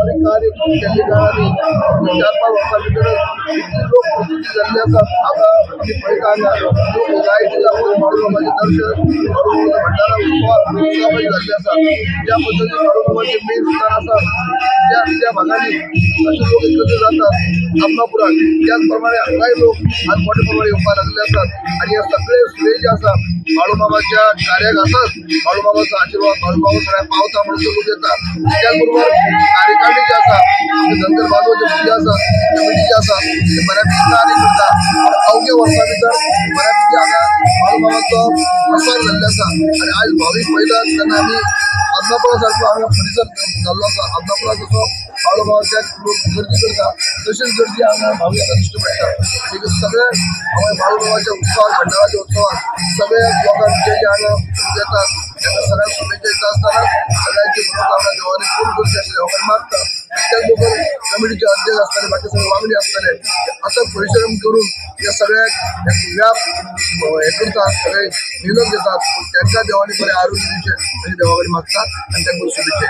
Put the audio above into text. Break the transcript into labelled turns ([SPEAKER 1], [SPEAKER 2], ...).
[SPEAKER 1] आणि कार्यक्रम केले आणि 4-5 वर्षांभितर इतके लोक प्रसिद्धी झाले असतात. आता आम्ही पहिल्यांदा लोक गायकीला बाळूमामाचे दर्शन भंडारा उत्सवात सहभागी झाले असतात. ज्या पद्धतीने बाळूमामाचे मेन स्थान असतात त्या भागाने असे लोक एकत्र जातात आत्मापुरात. त्याचप्रमाणे काही लोक आज मोठ्या प्रमाणे योगा लागले असतात आणि या सगळे श्रेय जे असतात बाळूमामाच्या कार्यात असतात. बाळूमामाचा आशीर्वाद बाळूमामा सगळ्या पावता म्हणून लोक येतात. त्याचबरोबर कार्यक्रमी जे असतात आपले धनगर बांधवाचे पूजा असतात कमिटी जे असतात ते बऱ्यापैकी कार्य करतात. अवघ्या वर्षाभितर बऱ्यापैकी आता बाळूमामाचा प्रसार झाले असतात आणि आज भाविक महिला त्यांना आम्ही आदमापुरासारखं आम्हाला परिसर झालो असता. आदमापुरात जसं बाळूमामाच्या लोक गर्दी करतात तशीच गर्दी आम्हाला भाविकांना दिसतो भेटतात. सगळ्या बाळूमामाच्या उत्सवात भंडाराच्या उत्सवात सगळ्या लोकांचे जे देतात त्यांना सगळ्या शुभेच्छा येत असताना सगळ्यांची मनोकामना देवाने पूर्ण करू शकते देवाकडे मागतात. त्याचबरोबर कमिटीचे अध्यक्ष असताना बाकी सगळे वागणी असताना आता परिश्रम करून या सगळ्या व्याप हे करतात सगळे मेहनत घेतात. त्यांच्या देवाने बरे आरोग्य देवाकडे मागतात आणि त्यांना शुभेच्छा.